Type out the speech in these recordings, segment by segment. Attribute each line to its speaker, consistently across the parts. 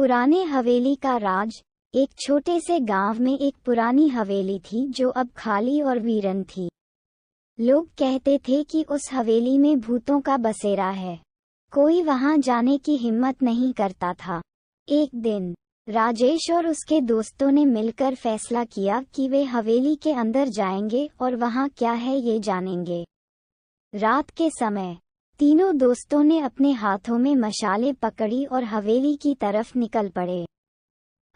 Speaker 1: पुराने हवेली का राज। एक छोटे से गांव में एक पुरानी हवेली थी जो अब खाली और वीरान थी। लोग कहते थे कि उस हवेली में भूतों का बसेरा है। कोई वहां जाने की हिम्मत नहीं करता था। एक दिन राजेश और उसके दोस्तों ने मिलकर फैसला किया कि वे हवेली के अंदर जाएंगे और वहां क्या है ये जानेंगे। रात के समय तीनों दोस्तों ने अपने हाथों में मशालें पकड़ी और हवेली की तरफ निकल पड़े।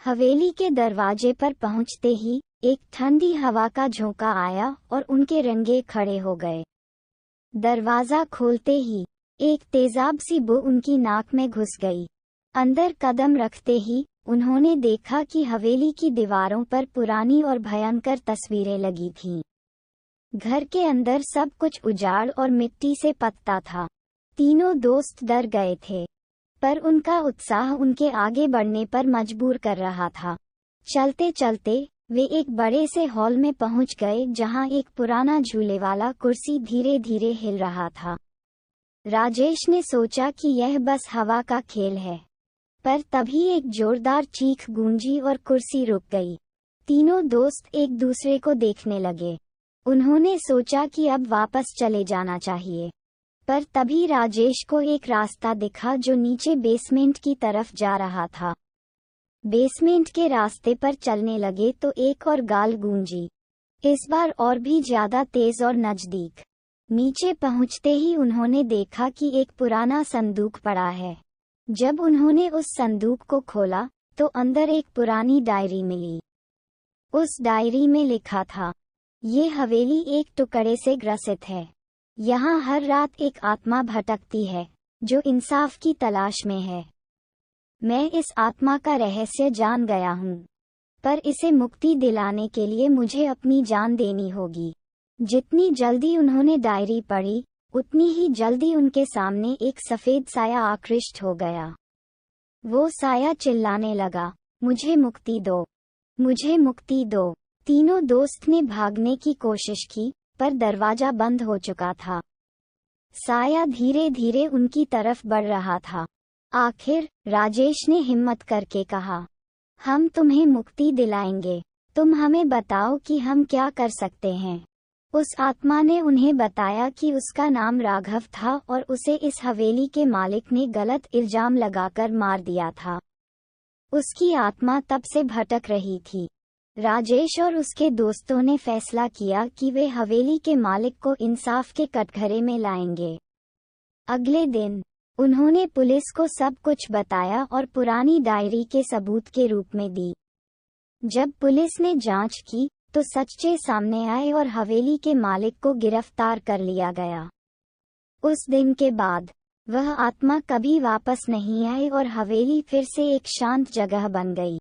Speaker 1: हवेली के दरवाजे पर पहुंचते ही एक ठंडी हवा का झोंका आया और उनके रंगे खड़े हो गए। दरवाजा खोलते ही एक तेजाब सी बू उनकी नाक में घुस गई। अंदर कदम रखते ही उन्होंने देखा कि हवेली की दीवारों पर पुरानी और भयंकर तस्वीरें लगी थीं। घर के अंदर सब कुछ उजाड़ और मिट्टी से पकता था। तीनों दोस्त डर गए थे, पर उनका उत्साह उनके आगे बढ़ने पर मजबूर कर रहा था। चलते चलते वे एक बड़े से हॉल में पहुंच गए जहां एक पुराना झूले वाला कुर्सी धीरे धीरे हिल रहा था। राजेश ने सोचा कि यह बस हवा का खेल है, पर तभी एक जोरदार चीख गूंजी और कुर्सी रुक गई। तीनों दोस्त एक दूसरे को देखने लगे। उन्होंने सोचा कि अब वापस चले जाना चाहिए, पर तभी राजेश को एक रास्ता दिखा जो नीचे बेसमेंट की तरफ जा रहा था। बेसमेंट के रास्ते पर चलने लगे तो एक और गाल गूंजी, इस बार और भी ज्यादा तेज और नजदीक। नीचे पहुंचते ही उन्होंने देखा कि एक पुराना संदूक पड़ा है। जब उन्होंने उस संदूक को खोला तो अंदर एक पुरानी डायरी मिली। उस डायरी में लिखा था, ये हवेली एक टुकड़े से ग्रसित है। यहाँ हर रात एक आत्मा भटकती है जो इंसाफ की तलाश में है। मैं इस आत्मा का रहस्य जान गया हूँ, पर इसे मुक्ति दिलाने के लिए मुझे अपनी जान देनी होगी। जितनी जल्दी उन्होंने डायरी पढ़ी उतनी ही जल्दी उनके सामने एक सफेद साया आकृष्ट हो गया। वो साया चिल्लाने लगा, मुझे मुक्ति दो, मुझे मुक्ति दो। तीनों दोस्त ने भागने की कोशिश की, पर दरवाजा बंद हो चुका था। साया धीरे धीरे उनकी तरफ बढ़ रहा था। आखिर राजेश ने हिम्मत करके कहा, हम तुम्हें मुक्ति दिलाएंगे, तुम हमें बताओ कि हम क्या कर सकते हैं। उस आत्मा ने उन्हें बताया कि उसका नाम राघव था और उसे इस हवेली के मालिक ने गलत इल्जाम लगाकर मार दिया था। उसकी आत्मा तब से भटक रही थी। राजेश और उसके दोस्तों ने फैसला किया कि वे हवेली के मालिक को इंसाफ के कटघरे में लाएंगे। अगले दिन उन्होंने पुलिस को सब कुछ बताया और पुरानी डायरी के सबूत के रूप में दी। जब पुलिस ने जांच की तो सच्चे सामने आए और हवेली के मालिक को गिरफ्तार कर लिया गया। उस दिन के बाद वह आत्मा कभी वापस नहीं आई और हवेली फिर से एक शांत जगह बन गई।